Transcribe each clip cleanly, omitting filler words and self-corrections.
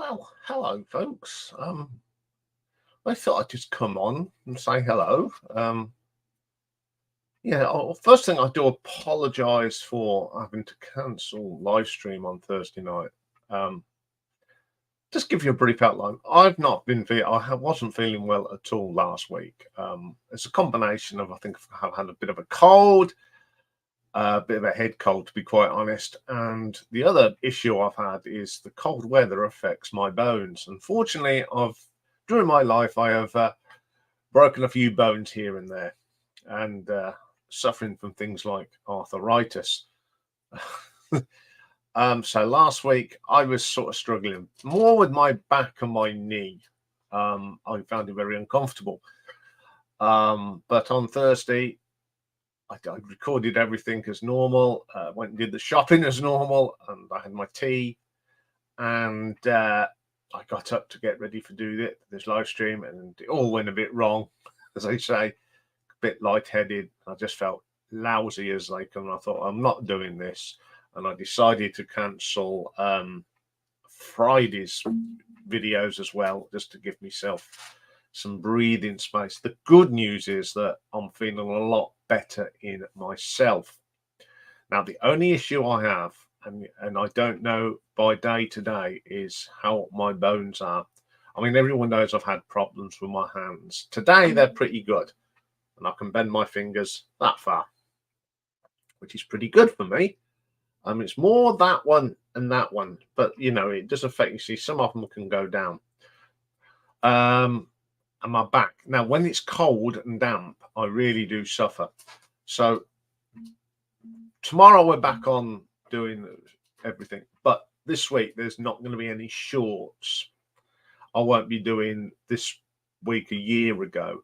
Well, hello, folks. I thought I'd just come on and say hello. First thing, I do apologise for having to cancel live stream on Thursday night. Just give you a brief outline. I've not been. Wasn't feeling well at all last week. It's a combination of, I think, I've had a bit of a cold, a bit of a head cold, to be quite honest. And the other issue I've had is the cold weather affects my bones. Unfortunately, during my life, I have broken a few bones here and there, and suffering from things like arthritis. So last week I was sort of struggling more with my back and my knee. I found it very uncomfortable. But on Thursday, I recorded everything as normal, went and did the shopping as normal, and I had my tea, and I got up to get ready for this live stream, and it all went a bit wrong, as I say, a bit lightheaded. I just felt lousy as they come. I thought, I'm not doing this, and I decided to cancel Friday's videos as well, just to give myself some breathing space. The good news is that I'm feeling a lot better in myself. Now, the only issue I have, and I don't know by day to day, is how my bones are. I mean, everyone knows I've had problems with my hands. Today, they're pretty good, and I can bend my fingers that far, which is pretty good for me. It's more that one and that one, but it does affect you. See, some of them can go down. And my back. Now, when it's cold and damp, I really do suffer. So tomorrow we're back on doing everything. But this week, there's not going to be any shorts. I won't be doing this week a year ago.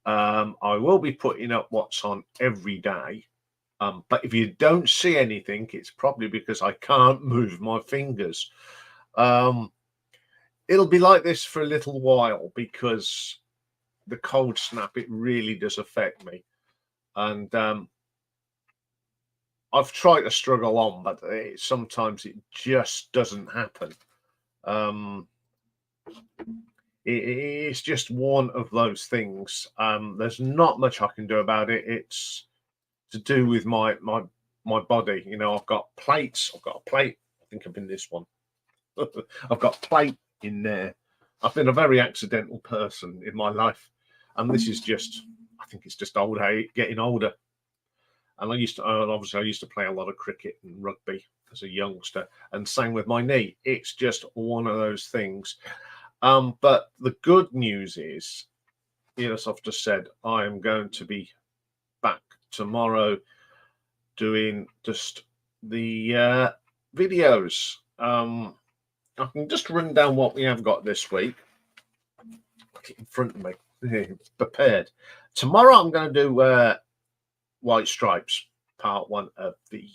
I will be putting up what's on every day. But if you don't see anything, it's probably because I can't move my fingers. It'll be like this for a little while because the cold snap, it really does affect me. And I've tried to struggle on, but sometimes it just doesn't happen. It's just one of those things. There's not much I can do about it. It's to do with my body. I've got plates. I've got a plate. I think I'm in this one. I've got a plate in there. I've been a very accidental person in my life, and this is just, I think it's just old age, getting older. And I used to play a lot of cricket and rugby as a youngster, and same with my knee. It's just one of those things. But the good news is, as I've just said, I am going to be back tomorrow doing just the videos. I can just run down what we have got this week. Put it in front of me, prepared. Tomorrow I'm going to do White Stripes, part one of the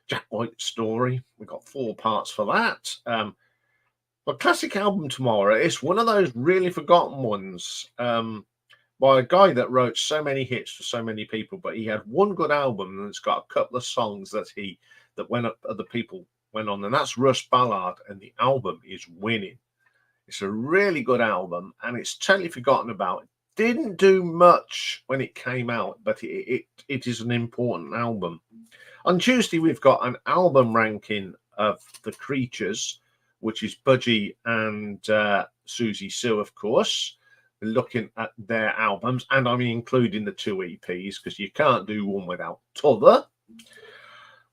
Jack White story. We've got 4 parts for that. My classic album tomorrow is one of those really forgotten ones by a guy that wrote so many hits for so many people, but he had one good album and it's got a couple of songs that went up, other people went on, and that's Russ Ballard, and the album is Winning. It's a really good album, and it's totally forgotten about. Didn't do much when it came out, but it is an important album. On Tuesday, we've got an album ranking of The Creatures, which is Butty and Susie Sue, of course. We're looking at their albums, and I'm including the 2 EPs because you can't do one without t'other.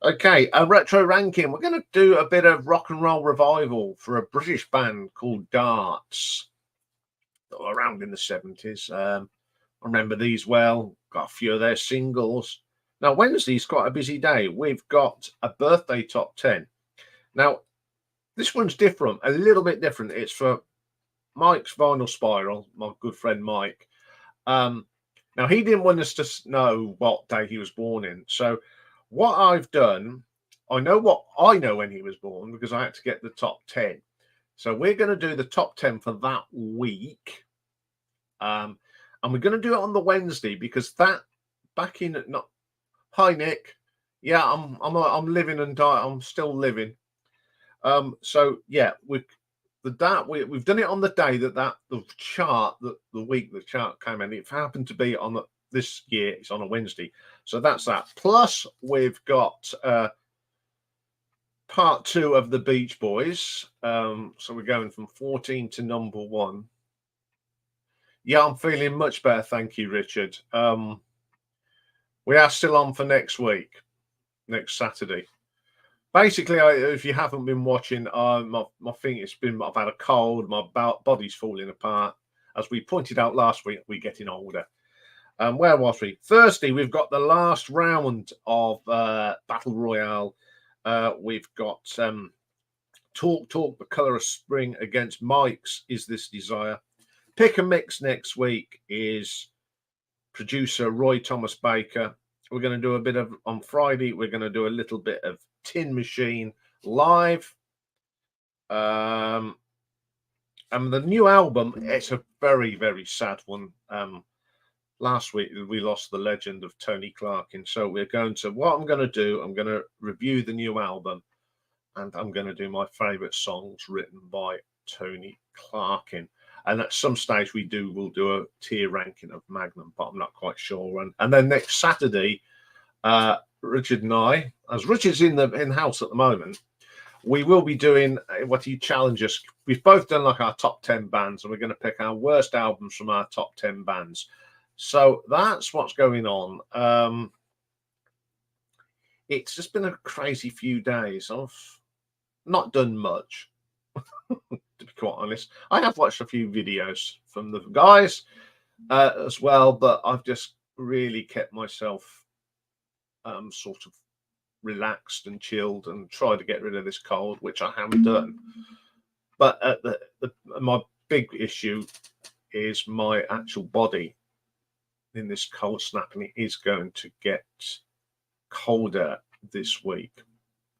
Okay, a retro ranking. We're going to do a bit of rock and roll revival for a British band called Darts, that were around in the 70s. I remember these well. Got a few of their singles. Now, Wednesday's quite a busy day. We've got a birthday top 10. Now, this one's different, a little bit different. It's for Mike's Vinyl Spiral, my good friend Mike. Now, he didn't want us to know what day he was born in. So what I've done, I know when he was born because I had to get the top 10. So we're going to do the top 10 for that week. And we're going to do it on the Wednesday because that back in not. Hi Nick. Yeah, I'm living and dying. I'm still living. So yeah, we've done it on the day that the chart, the week the chart came in. It happened to be on this year. It's on a Wednesday, so that's that. Plus, we've got part 2 of the Beach Boys. So we're going from 14 to number 1. Yeah, I'm feeling much better, thank you, Richard. We are still on for next week, next Saturday. Basically, if you haven't been watching, my thing, I've had a cold, my body's falling apart. As we pointed out last week, we're getting older. Where was we? Thursday, we've got the last round of Battle Royale. We've got Talk, the Colour of Spring against Mike's Is This Desire. Pick and Mix next week is producer Roy Thomas Baker. We're going to do a bit of, on Friday, we're going to do a little bit of Tin Machine live. And the new album, it's a very, very sad one. Last week, we lost the legend of Tony Clarkin. So we're going to, what I'm going to do, I'm going to review the new album, and I'm going to do my favourite songs written by Tony Clarkin. And at some stage we'll do a tier ranking of Magnum, but I'm not quite sure. And then next Saturday, Richard and I, as Richard's in the house at the moment, we will be doing what he challenges. We've both done like our top 10 bands, and we're going to pick our worst albums from our top 10 bands. So that's what's going on. It's just been a crazy few days. I've not done much, to be quite honest. I have watched a few videos from the guys as well, but I've just really kept myself sort of relaxed and chilled and tried to get rid of this cold, which I haven't done. But my big issue is my actual body in this cold snap, and it is going to get colder this week.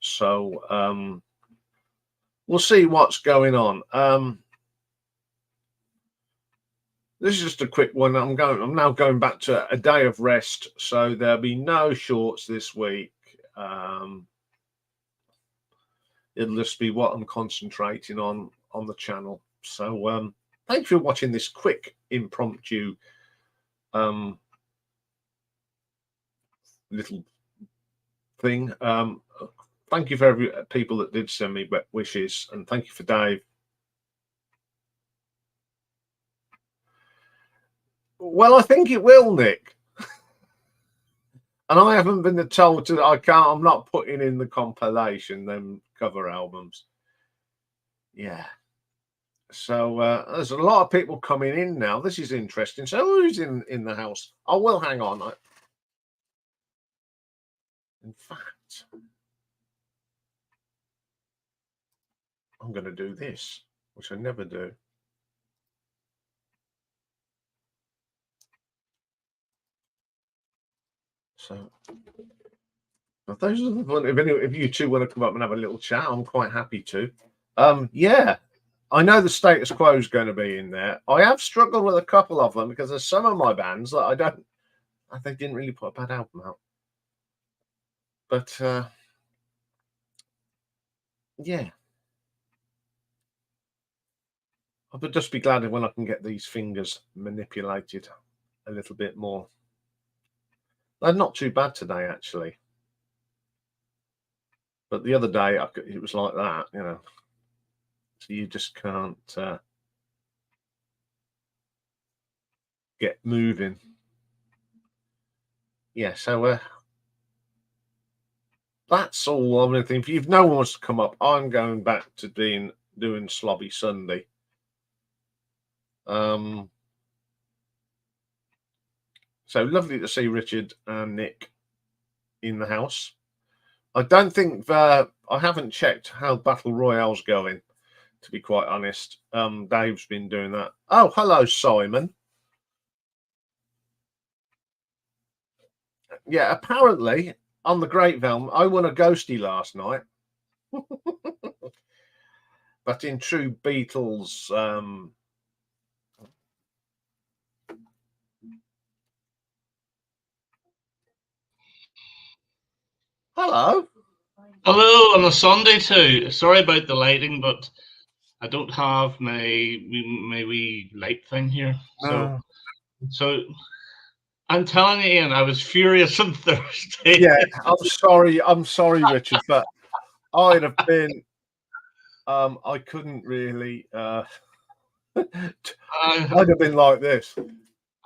So we'll see what's going on. This is just a quick one. I'm now going back to a day of rest, so there'll be no shorts this week. It'll just be what I'm concentrating on the channel. So thank you for watching this quick impromptu little thing. Thank you for every people that did send me wishes, and thank you for Dave. Well, I think it will, Nick. And I haven't been told to. I'm not putting in the compilation, them cover albums. Yeah. So there's a lot of people coming in now. This is interesting. So who's in the house? Oh, well, hang on. In fact, I'm going to do this, which I never do. So those are the fun. If you two want to come up and have a little chat, I'm quite happy to. Yeah, I know the status quo is going to be in there. I have struggled with a couple of them because there's some of my bands that they didn't really put a bad album out. But yeah, I would just be glad when I can get these fingers manipulated a little bit more. They're not too bad today, actually. But the other day, it was like that, you know. So you just can't get moving. Yeah, so that's all I'm going to think. If no one wants to come up, I'm going back to doing Slobby Sunday. So lovely to see Richard and Nick in the house. I don't think I haven't checked how Battle Royale's going, to be quite honest. Dave's been doing that. Oh, hello, Simon. Yeah, apparently on the Great Realm, I won a ghosty last night. But in true Beatles hello. Hello on a Sunday too. Sorry about the lighting, but I don't have my wee light thing here. No. So I'm telling you, Ian, I was furious on Thursday. Yeah, I'm sorry, Richard, but I'd have been I couldn't really I, I'd have been like this.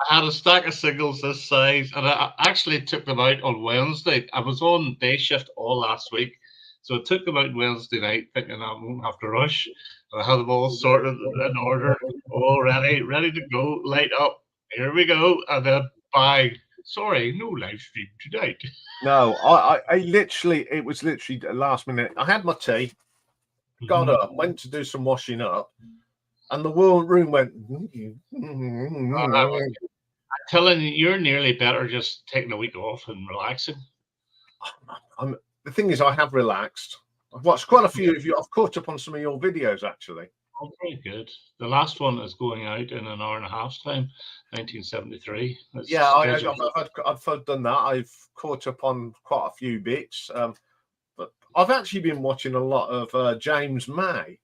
I had a stack of singles this size, and I actually took them out on Wednesday. I was on day shift all last week, so I took them out Wednesday night, thinking I won't have to rush. And I had them all sorted in order, all ready to go, light up. Here we go, and then bye. Sorry, no live stream tonight. No, I literally, it was literally the last minute. I had my tea, got up, went to do some washing up, and the room went. I'm telling you, you're nearly better just taking a week off and relaxing. The thing is, I have relaxed. I've watched quite a few of you. I've caught up on some of your videos actually. Oh, very good. The last one is going out in an hour and a half's time, 1973. Yeah, I've done that. I've caught up on quite a few bits. But I've actually been watching a lot of James May.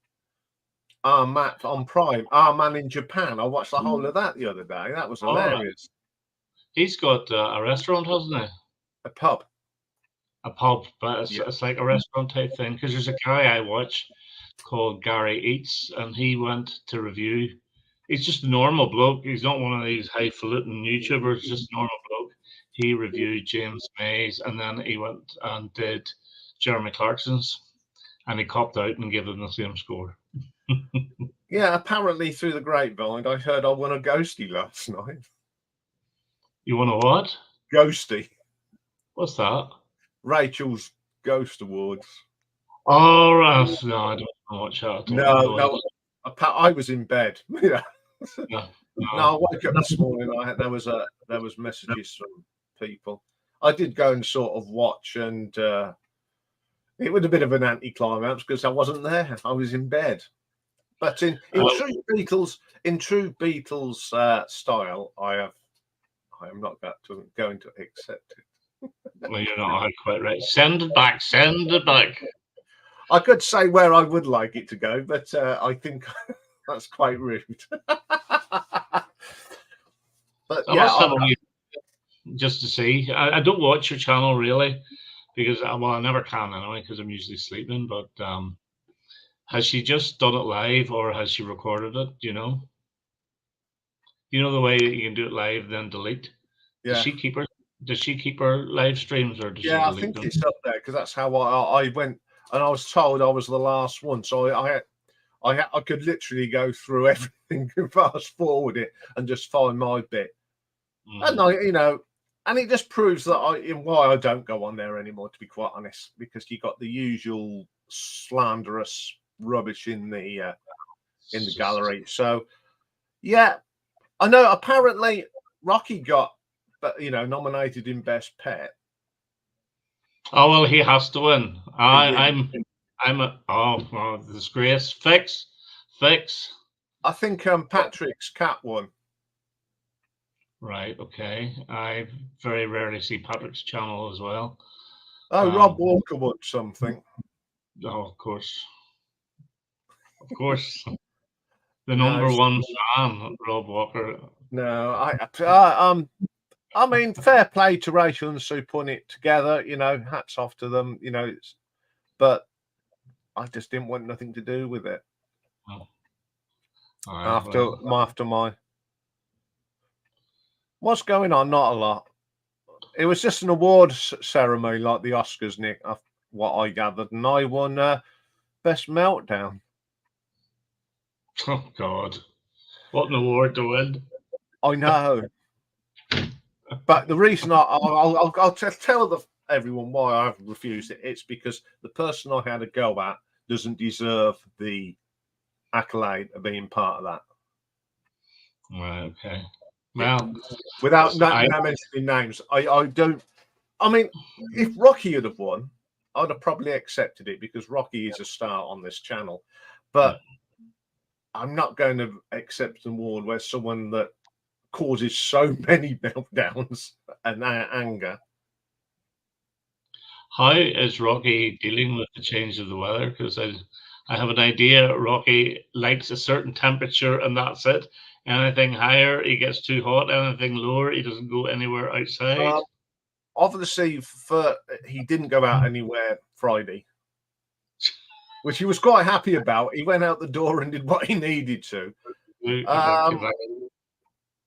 Our Matt on Prime, Our Man in Japan. I watched the whole of that the other day. That was hilarious. He's got a restaurant, hasn't he? A pub. A pub, but it's like a restaurant type thing. Because there's a guy I watch called Gary Eats, and he went to review. He's just a normal bloke. He's not one of these highfalutin YouTubers. Just a normal bloke. He reviewed James May's, and then he went and did Jeremy Clarkson's, and he copped out and gave them the same score. Yeah, apparently through the grapevine, I heard I won a ghosty last night. You want a what? Ghosty. What's that? Rachel's Ghost Awards. Oh, right. No, I don't watch that. No. I was in bed. Yeah. No. No, I woke up this morning. There was messages from people. I did go and sort of watch, and it was a bit of an anticlimax because I wasn't there. I was in bed. But in true Beatles style, I am not going to accept it. Well, you're not quite right. Send it back. Send it back. I could say where I would like it to go, but I think that's quite rude. But yeah, just to see. I don't watch your channel really because I never can anyway because I'm usually sleeping. But has she just done it live or has she recorded it? Do you know? You know the way you can do it live then delete. Yeah. Does she keep her live streams or does she delete them? I think it's up there because that's how I went, and I was told I was the last one, so I could literally go through everything and fast forward it and just find my bit. And and it just proves that why I don't go on there anymore, to be quite honest, because you got the usual slanderous rubbish in the gallery. So yeah, I know apparently Rocky got nominated in Best Pet. Oh well, he has to win. I'm disgrace. Fix. I think Patrick's cat won. Right. Okay. I very rarely see Patrick's channel as well. Oh, Rob Walker won something. Oh, of course. The number one fan, Rob Walker. No, I mean, fair play to Rachel and Sue putting it together. Hats off to them. But I just didn't want nothing to do with it. Oh. After my what's going on? Not a lot. It was just an awards ceremony like the Oscars, Nick. What I gathered, and I won Best Meltdown. Oh God! What an award to win! I know. But the reason I'll tell everyone why I've refused it. It's because the person I had a go at doesn't deserve the accolade of being part of that. Right. Okay. Well, without mentioning names, I don't. I mean, if Rocky had have won, I'd have probably accepted it because Rocky is a star on this channel. But I'm not going to accept an award where someone that causes so many meltdowns and anger. How is Rocky dealing with the change of the weather? Because I have an idea Rocky likes a certain temperature and that's it. Anything higher, he gets too hot. Anything lower, he doesn't go anywhere outside. Obviously, he didn't go out anywhere Friday, which he was quite happy about. He went out the door and did what he needed to.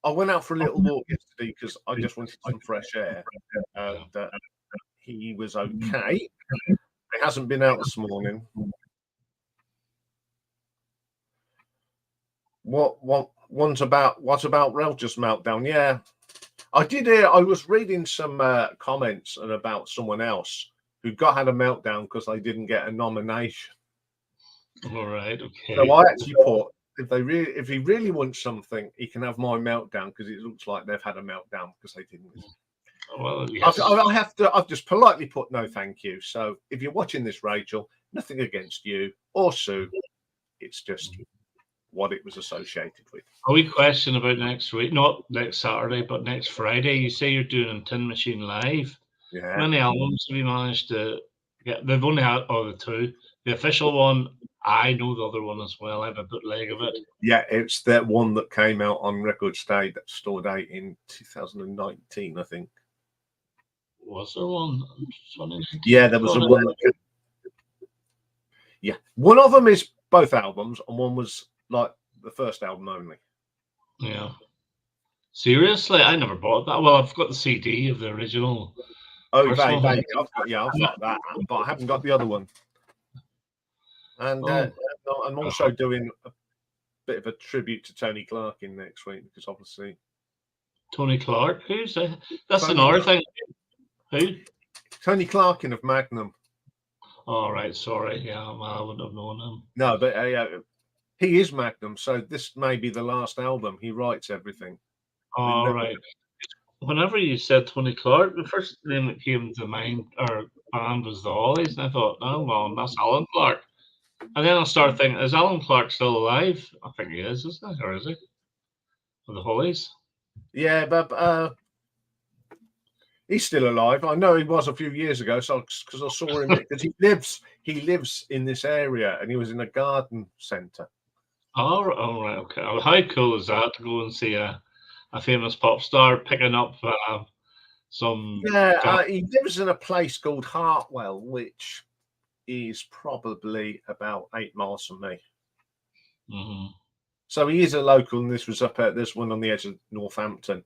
I went out for a little walk yesterday because I just wanted some fresh air. He was okay. He hasn't been out this morning. What about Rel's meltdown? Yeah, I did hear. I was reading some comments and about someone else who had a meltdown because they didn't get a nomination. All right, okay. So I actually put, if he really wants something, he can have my meltdown because it looks like they've had a meltdown because they didn't. Well, yes. I've just politely put no, thank you. So if you're watching this, Rachel, nothing against you or Sue. It's just what it was associated with. A wee question about next week, not next Saturday, but next Friday. You say you're doing a Tin Machine Live. Yeah. How many albums have you managed to get? They've only had the two. The official one, I know the other one as well. I have a bootleg of it. Yeah, it's that one that came out on record store date in 2019, I think. Was there one? Yeah, there was a one. Yeah, one of them is both albums, and one was like the first album only. Yeah. Seriously, I never bought that. Well, I've got the CD of the original. Oh, I've got that, but I haven't got the other one. And I'm also doing a bit of a tribute to Tony Clark in next week because obviously Tony Clark, who's that? That's another thing. Who? Tony Clarkin of Magnum. All right, sorry. Yeah, I wouldn't have known him. No, but he is Magnum, so this may be the last album. He writes everything. All right. Whenever you said Tony Clark, the first name that came to mind or band was the Hollies, and I thought, oh well, that's Alan Clark. And then I started thinking, is Alan Clark still alive? I think he is, isn't he? Or is he? For the Hollies? Yeah, but he's still alive. I know he was a few years ago, so because I saw him because he lives in this area, and he was in a garden centre. Oh, right, okay. Well, how cool is that to go and see a famous pop star picking up some? Yeah, he lives in a place called Hartwell, which is probably about 8 miles from me. Mm-hmm. So he is a local, and this was up at this one on the edge of Northampton.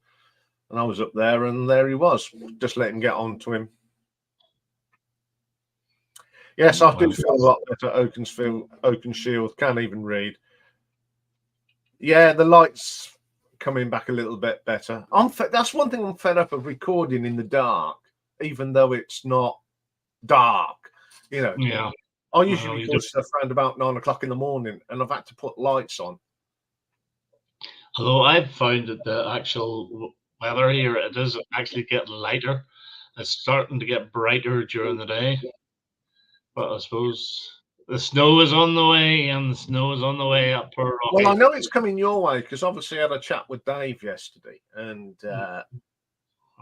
And I was up there, and there he was. Just let him get on to him. Yes, I do feel a lot better. Oakenshield, can't even read. Yeah, the light's coming back a little bit better. That's one thing I'm fed up of recording in the dark, even though it's not dark. You know. Yeah. I usually record stuff around about 9 o'clock in the morning, and I've had to put lights on. Although I've found that the actual weather here, it is actually getting lighter. It's starting to get brighter during the day. But I suppose the snow is on the way, and the snow is on the way up for Rocky. Well, I know it's coming your way because obviously I had a chat with Dave yesterday, and I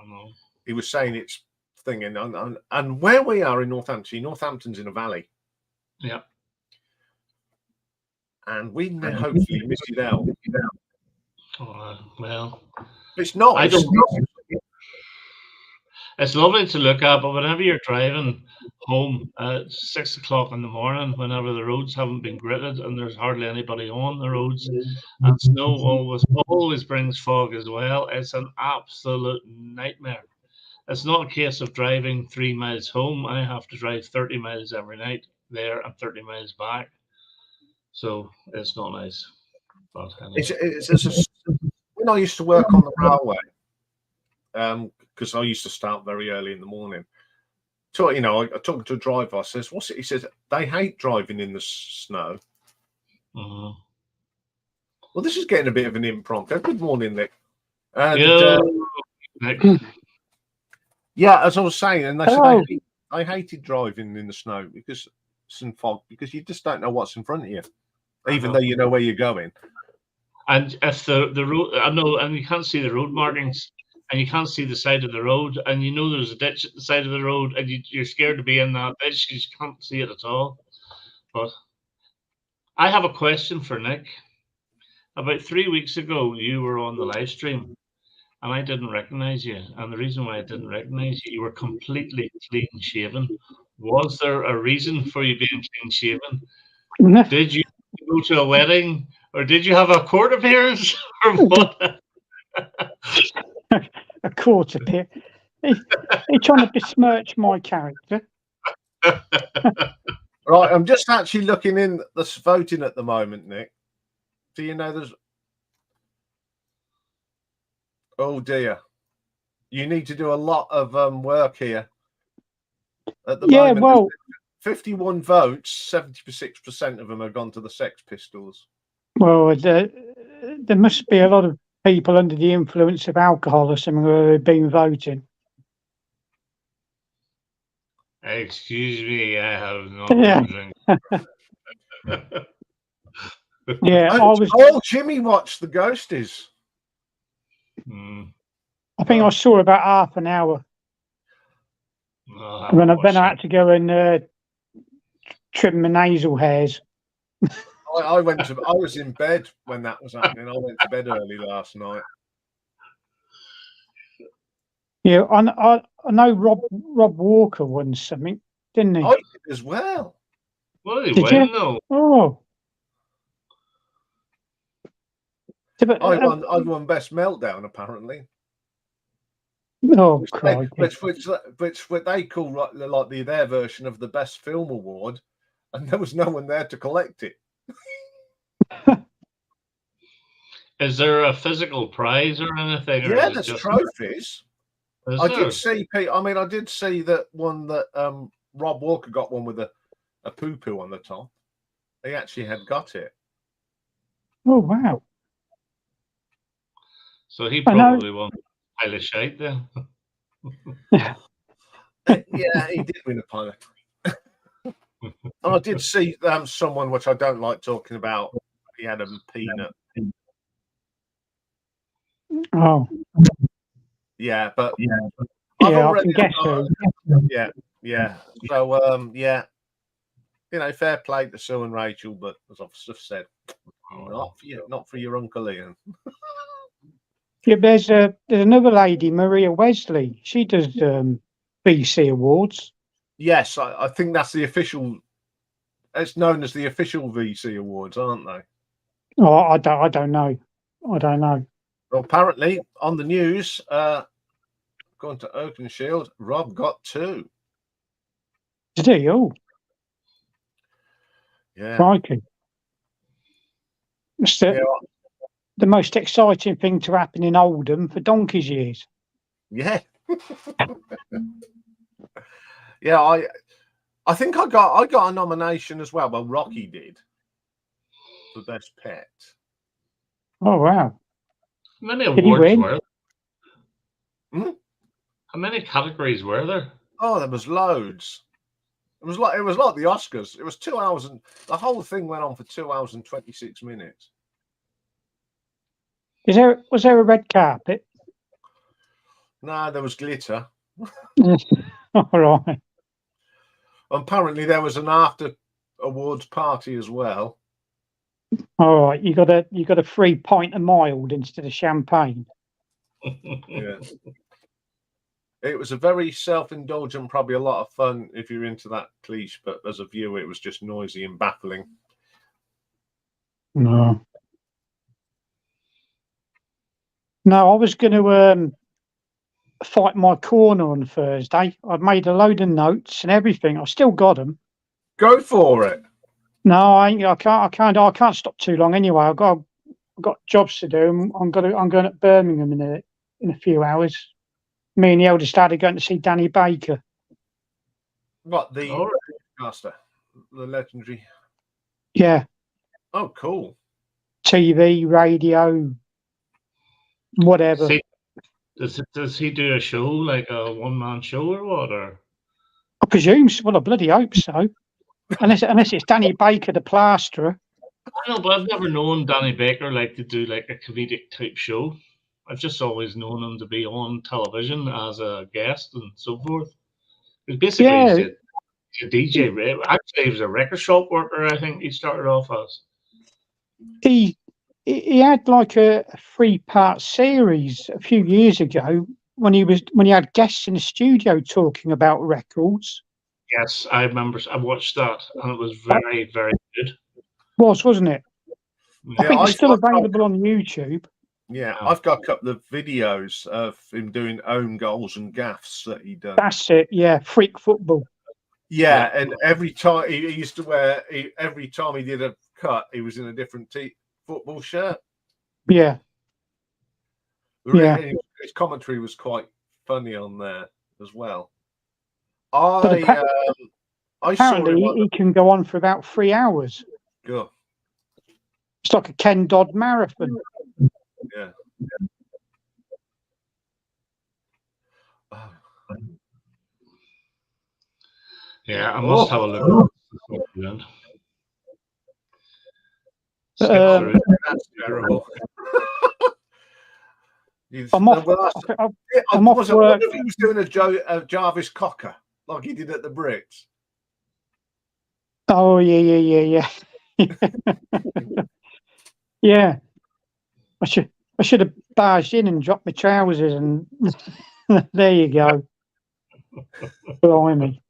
know. He was saying it's thinking, and where we are in Northampton's in a valley. Yeah. And we may hopefully miss it out. Well, it's not. It's lovely to look at, but whenever you're driving home at 6 o'clock in the morning, whenever the roads haven't been gritted and there's hardly anybody on the roads, and snow always brings fog as well, it's an absolute nightmare. It's not a case of driving 3 miles home. I have to drive 30 miles every night there and 30 miles back. So it's not nice. But anyway. When I used to work on the railway, because I used to start very early in the morning. So, I talked to a driver. I says, "What's it?" He says, "They hate driving in the snow." Mm-hmm. Well, this is getting a bit of an impromptu. Good morning, Nick. And, Nick. Yeah, as I was saying, and they said I hated driving in the snow because it's in fog, because you just don't know what's in front of you, even though you know where you're going. And if the road, I know, and you can't see the road markings. and you can't see the side of the road, and you know there's a ditch at the side of the road, and you're scared to be in that ditch because you can't see it at all. But I have a question for Nick. About 3 weeks ago, you were on the live stream, and I didn't recognize you. And the reason why I didn't recognize you, you were completely clean shaven. Was there a reason for you being clean shaven? Did you go to a wedding, or did you have a court appearance, or what? A court appearance. He's trying to besmirch my character. Right, I'm just actually looking in the voting at the moment, Nick. Do you know there's... Oh, dear. You need to do a lot of work here. At the moment, well, 51 votes, 76% of them have gone to the Sex Pistols. Well, there must be a lot of people under the influence of alcohol or something who have been voting. Excuse me, I have not been drinking. Yeah, Oh, Jimmy watched the Ghosties. I think I saw about half an hour. Then I had to go and trim my nasal hairs. I was in bed when that was happening. I went to bed early last night. Yeah, I know Rob Walker won something, didn't he? I did as well. What did he win, though? Oh. I won Best Meltdown, apparently. Oh, which they call like their version of the Best Film Award, and there was no one there to collect it. Is there a physical prize or anything? Yeah, there's trophies. I did see that one that Rob Walker got one with a poo-poo on the top. He actually had got it. Oh, wow. So he probably won a pile of shite then. Yeah, he did win a pile of... I did see someone, which I don't like talking about, he had a peanut. Oh. Yeah, but I can guess who. Yeah. So fair play to Sue and Rachel, but as I've just said, not for your Uncle Iain. Yeah, there's another lady, Maria Wesley. She does BC Awards. Yes, I think that's the official. It's known as the official VC Awards, aren't they? Oh, I don't know. I don't know. Well, apparently on the news, going to Oakenshield, Rob got 2. Did he? Oh, yeah. Crikey. It's the most exciting thing to happen in Oldham for donkey's years. Yeah. Yeah, I think I got a nomination as well. Well, Rocky did for Best Pet. Oh, wow. How many awards were there? How many categories were there? Oh, there was loads. It was like the Oscars. It was 2 hours, and the whole thing went on for 2 hours and 26 minutes. Was there a red carpet? No, there was glitter. All right. Apparently, there was an after awards party as well. All right, you got a free pint of mild instead of champagne. Yeah. It was a very self-indulgent, probably a lot of fun if you're into that cliche, but as a viewer, it was just noisy and baffling. No, I was going to fight my corner on Thursday. I'd made a load of notes and everything. I still got them. Go for it. No, I can't stop too long anyway. I've got jobs to do. I'm going to Birmingham in a few hours. Me and the eldest lad are going to see Danny Baker. What, the master, the legendary? Yeah. Oh, cool. TV, radio, whatever. Does he do a show, like a one-man show or what? Or I presume so. Well, I bloody hope so. Unless it's Danny Baker, the plasterer. I know, but I've never known Danny Baker to do like a comedic type show. I've just always known him to be on television as a guest and so forth. Because basically he's a DJ. Actually, he was a record shop worker, I think he started off as. He had like a 3-part series a few years ago when he had guests in the studio talking about records. Yes, I remember. I watched that, and it was very, very good. Wasn't it? Yeah, I think it's still available on YouTube. Yeah, I've got a couple of videos of him doing own goals and gaffs that he done. That's it. Yeah, freak football. Yeah, and every time he used to wear, every time he did a cut, he was in a different football shirt. Yeah. His commentary was quite funny on there as well. Apparently, he can go on for about 3 hours. Good. It's like a Ken Dodd marathon. Yeah. Yeah, I must have a look. That's terrible. I'm off work. If he was doing a Jarvis Cocker like he did at the Brits. Oh yeah. Yeah. I should have barged in and dropped my trousers, and there you go. Blimey.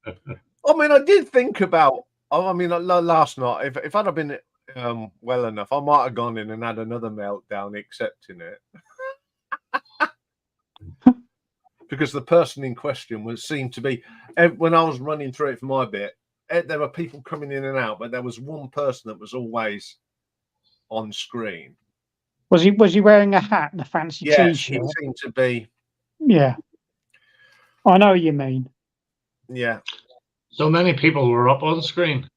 I mean, I did think about. I mean, last night, if I'd have been well enough, I might have gone in and had another meltdown, accepting it. Because the person in question seemed to be, when I was running through it for my bit, there were people coming in and out, but there was one person that was always on screen. Was he wearing a hat and a fancy t-shirt? He seemed to be. Yeah, I know what you mean. Yeah. So many people were up on screen.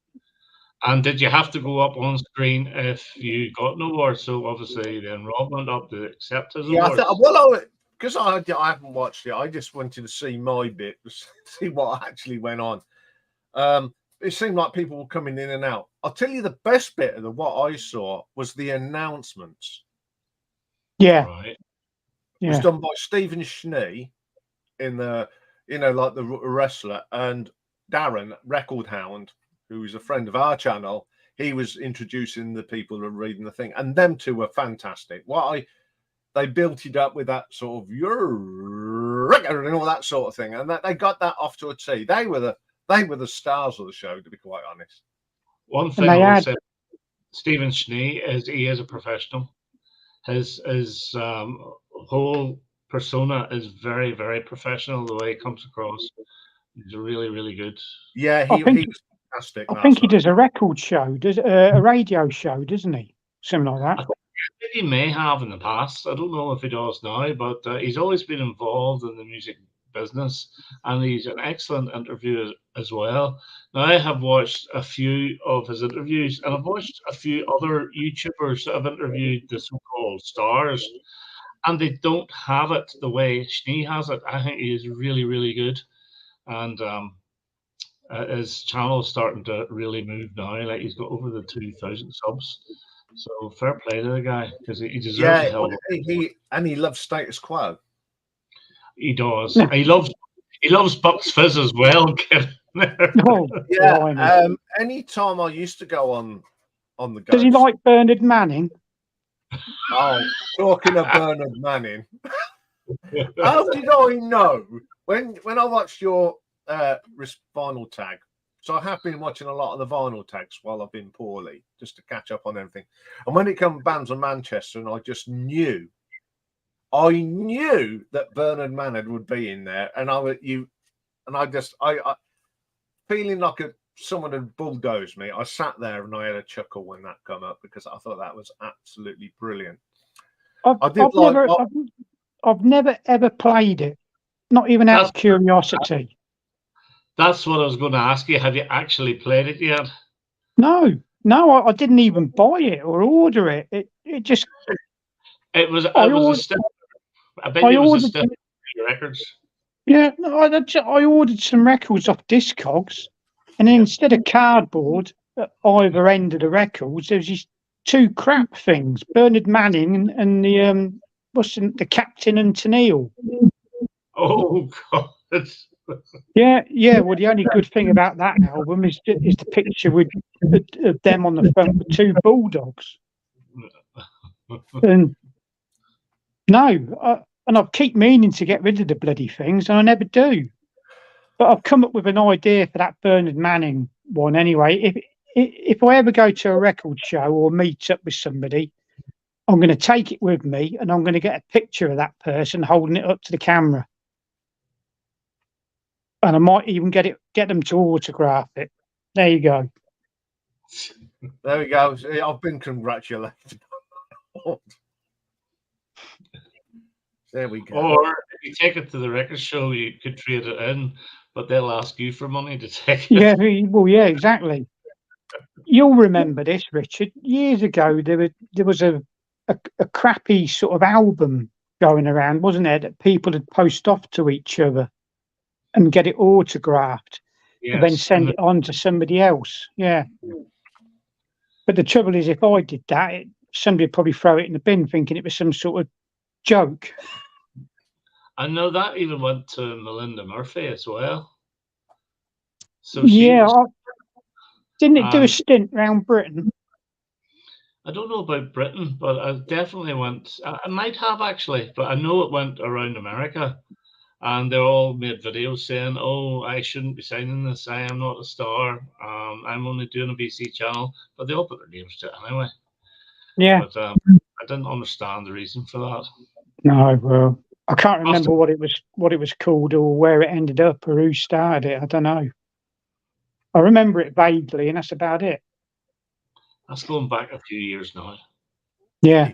And did you have to go up on screen if you got an award? So obviously the enrollment up to accept his awards. Because I haven't watched it, I just wanted to see my bit, see what actually went on. It seemed like people were coming in and out. I'll tell you the best bit of what I saw was the announcements. Yeah. Right. It was done by Stephen Schnee in the, like the wrestler, and Darren, Record Hound, who is a friend of our channel. He was introducing the people who are reading the thing, and them two were fantastic. They built it up with that sort of and all that sort of thing, and they got that off to a T. They were the stars of the show, to be quite honest. One thing I would say, Stephen Schnee he is a professional. His whole persona is very, very professional. The way he comes across, he's really, really good. Yeah, he was fantastic. I think he does a record show, a radio show, doesn't he? Something like that. I think he may have in the past. I don't know if he does now, but he's always been involved in the music business, and he's an excellent interviewer as well. Now, I have watched a few of his interviews, and I've watched a few other YouTubers that have interviewed the so-called stars, and they don't have it the way Schnee has it. I think he is really, really good, and his channel is starting to really move now. Like, he's got over the 2,000 subs. So fair play to the guy, because he deserves the help. He loves status quo. He does. He loves Bucks Fizz as well. Oh, yeah. Any time I used to go on the go. Does he like Bernard Manning? Oh, talking of Bernard Manning. How did I know when I watched your vinyl tag? So I have been watching a lot of the vinyl tags while I've been poorly, just to catch up on everything. And when it comes bands of Manchester, and I just knew that Bernard Manning would be in there, and I feeling like someone had bulldozed me. I sat there and I had a chuckle when that came up, because I thought that was absolutely brilliant. I've never ever played it, not even out of curiosity. That's what I was going to ask you. Have you actually played it yet? No, I didn't even buy it or order it. It just. It was a step. I bet it was a step for records. Yeah, no, I ordered some records off Discogs, and then instead of cardboard at either end of the records, there was these two crap things, Bernard Manning and the what's the Captain and Tennille? Oh God. Yeah. Well, the only good thing about that album is the picture with of them on the front with two bulldogs. And and I keep meaning to get rid of the bloody things, and I never do. But I've come up with an idea for that Bernard Manning one anyway. If I ever go to a record show or meet up with somebody, I'm going to take it with me, and I'm going to get a picture of that person holding it up to the camera, and I might even get them to autograph it. There you go. There we go. I've been congratulated. There we go. Or if you take it to the record show, you could trade it in, but they'll ask you for money to take it. Yeah, well, yeah, exactly. You'll remember this, Richard. Years ago, there was a crappy sort of album going around, wasn't there, that people would post off to each other and get it autographed, Yes. and then send it on to somebody else. Yeah. But the trouble is, if I did that, somebody would probably throw it in the bin thinking it was some sort of joke. I know that even went to Melinda Murphy as well. So didn't it do a stint around Britain? I don't know about Britain, but I definitely went. I might have actually, but I know it went around America, and they all made videos saying, "Oh, I shouldn't be signing this. I am not a star. I'm only doing a BC channel." But they all put their names to it anyway. Yeah. But I didn't understand the reason for that. No, well, I can't remember what it was called or where it ended up or who started it. I don't know. I remember it vaguely, and that's about it. That's going back a few years now. Yeah.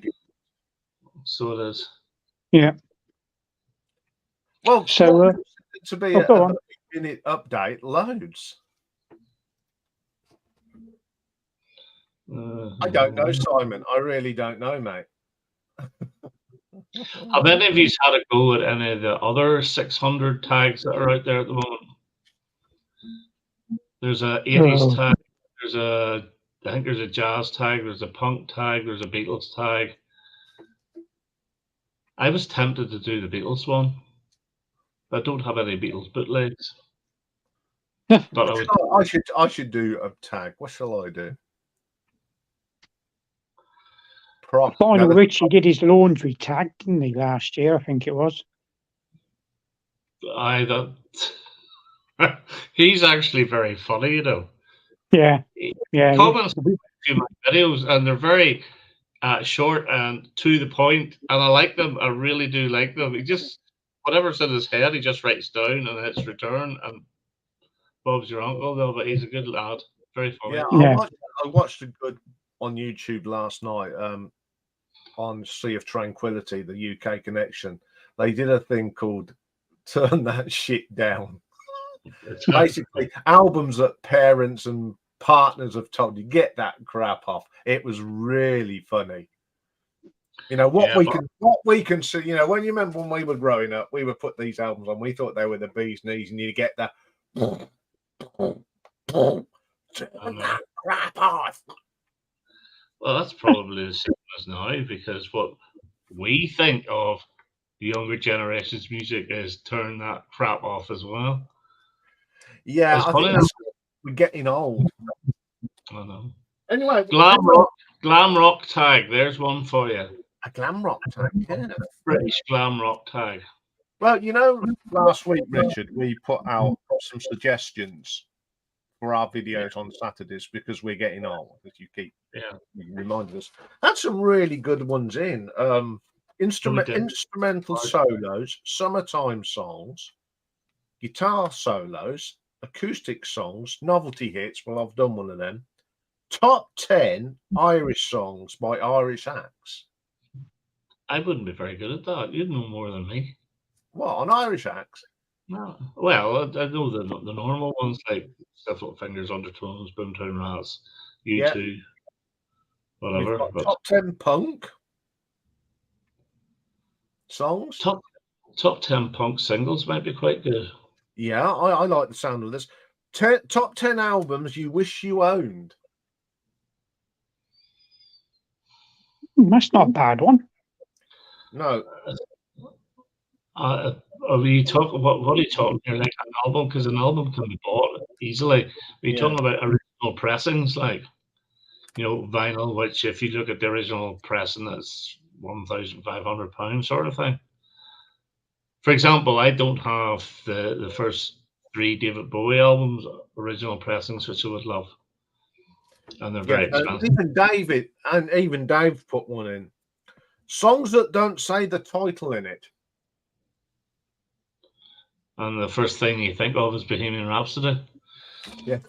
So it is. Yeah. Well, so to be a minute update, loads. I don't know, Simon. I really don't know, mate. Have any of you had a go at any of the other 600 tags that are out there at the moment? There's a 80s tag. I think there's a jazz tag. There's a punk tag. There's a Beatles tag. I was tempted to do the Beatles one, but I don't have any Beatles bootlegs. But I should do a tag. What shall I do? Lionel Richie did his laundry tag, didn't he, last year? I think it was. He's actually very funny, you know. Yeah. Comments to my videos, and they're very short and to the point, and I like them. I really do like them. He just, whatever's in his head, he just writes down and hits return, and Bob's your uncle, though, but he's a good lad. Very funny. Yeah, I watched a good on YouTube last night on Sea of Tranquility, the UK connection. They did a thing called Turn That Shit Down. Basically, albums that parents and partners have told you, get that crap off. It was really funny. You know, what we can see, you know, when you remember when we were growing up, we would put these albums on, we thought they were the bee's knees, and you get that turn that crap off. Well, that's probably the same as now, because what we think of the younger generation's music is turn that crap off as well. Yeah, I think we're getting old. I know. Anyway, glam rock tag. There's one for you. A glam rock tag, yeah. British glam rock tag. Well, you know, last week, Richard, we put out some suggestions for our videos on Saturdays because we're getting old, as you keep reminding us. Had some really good ones in. Instrumental solos, summertime songs, guitar solos, acoustic songs, novelty hits. Well, I've done one of them. Top 10 Irish songs by Irish acts. I wouldn't be very good at that. You'd know more than me. What, on Irish acts? No. Well, I know the normal ones like Stiff Little Fingers, Undertones, Boomtown Rats, U2, whatever. But top 10 punk songs. Top 10 punk singles might be quite good. Yeah, I like the sound of this. Top 10 albums you wish you owned. That's not a bad one. No. Are you talking? What are you talking here? Like an album? Because an album can be bought easily. Are you talking about original pressings, like vinyl? Which, if you look at the original pressing, it's £1,500 sort of thing. For example, I don't have the first 3 David Bowie albums original pressings, which I would love, and they're very expensive. Even Dave put one in. Songs that don't say the title in it. And the first thing you think of is Bohemian Rhapsody. Yeah.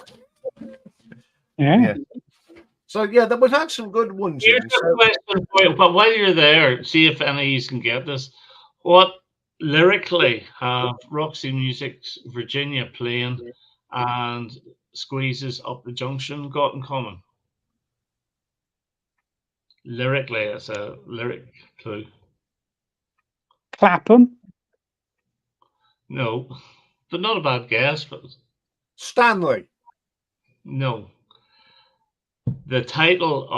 So we've had some good ones. Here's a question for you, but while you're there, see if any of you can get this. What lyrically have Roxy Music's Virginia Plain and Squeeze's Up the Junction got in common? Lyrically, it's a lyric clue. Clapham? No, but not a bad guess. But Stanley? No. The title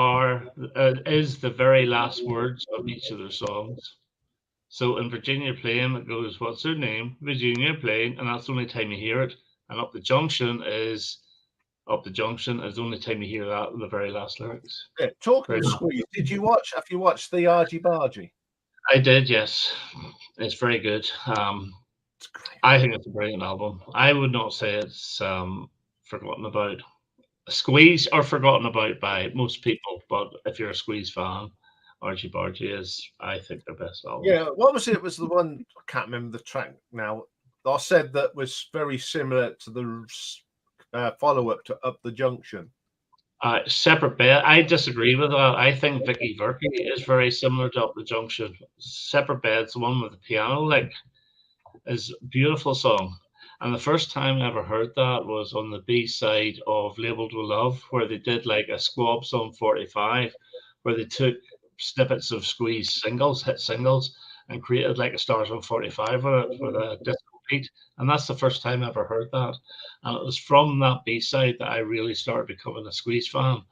is the very last words of each of their songs. So in Virginia Plain, it goes, "What's her name? Virginia Plain," and that's the only time you hear it. And Up the Junction is the only time you hear that in the very last lyrics. Yeah, talking of Squeeze, have you watched the Argy Bargy? I did, yes. It's very good. It's great. I think it's a brilliant album. I would not say it's forgotten about. Squeeze are forgotten about by most people, but if you're a Squeeze fan, Argy Bargy is, I think, their best album. Yeah, what was it? It was the one, I can't remember the track now. I said that was very similar to the follow-up to Up the Junction. Separate Bed. I disagree with that. I think Vicky Verky is very similar to Up the Junction. Separate Bed's the one with the piano lick, is a beautiful song. And the first time I ever heard that was on the B-side of Labeled with Love, where they did like a Squabs on 45, where they took snippets of Squeeze hit singles, and created like a Stars on 45 with a disco beat. And that's the first time I ever heard that. And it was from that B-side that I really started becoming a Squeeze fan,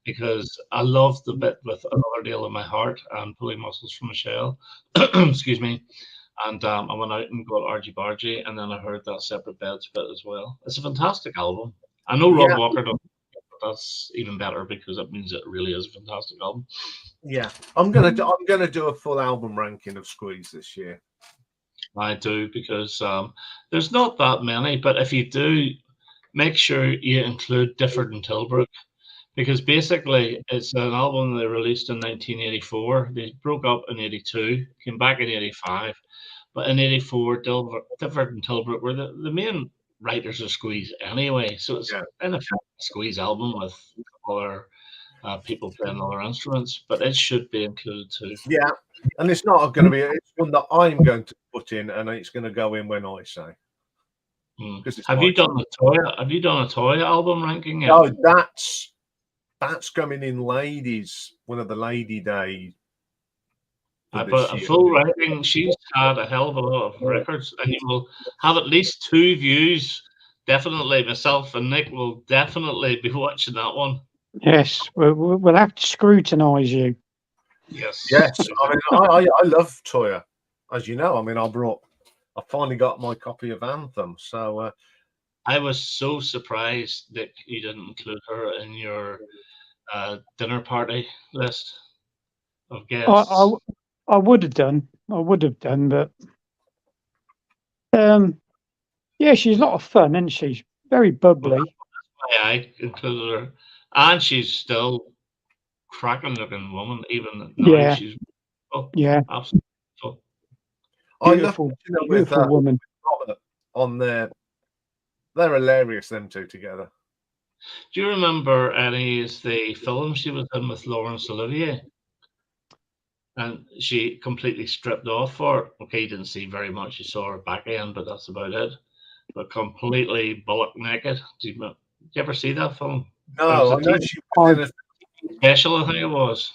because I loved the bit with Another Nail in My Heart and Pulling Muscles from Michelle. Excuse me. And I went out and got Argy Bargy, and then I heard that Separate Beds bit as well. It's a fantastic album. I know Rob Walker doesn't, but that's even better because it means it really is a fantastic album. Yeah, I'm gonna do a full album ranking of Squeeze this year. I do, because there's not that many, but if you do, make sure you include Difford and Tilbrook, because basically it's an album they released in 1984. They broke up in 82, came back in 85. But in 84, Difford and Tilbrook were the main writers of Squeeze anyway. So it's in effect a Squeeze album with other people playing other instruments, but it should be included too. Yeah, and it's not going to be, it's one that I'm going to put in, and it's going to go in when I say. Have you done a Toy album ranking yet? No, that's coming in ladies, one of the Lady Days. But a full ranking, she's had a hell of a lot of records, and you will have at least 2 views. Definitely, myself and Nick will definitely be watching that one. Yes, we'll have to scrutinise you. Yes. I mean, I love Toya, as you know. I mean, I finally got my copy of Anthem, so I was so surprised that you didn't include her in your dinner party list of guests. I would have done, but yeah, she's a lot of fun, isn't she? She's very bubbly. Well, that's why I included her, and she's still cracking looking woman, even now. Yeah, she's absolutely. Beautiful, beautiful woman. On there, they're hilarious. Them two together. Do you remember any of the films she was in with Laurence Olivier? And she completely stripped off for it. Okay, you didn't see very much. You saw her back end, but that's about it. But completely bullock naked. Did you ever see that film? No, I know she was in a special, I think it was.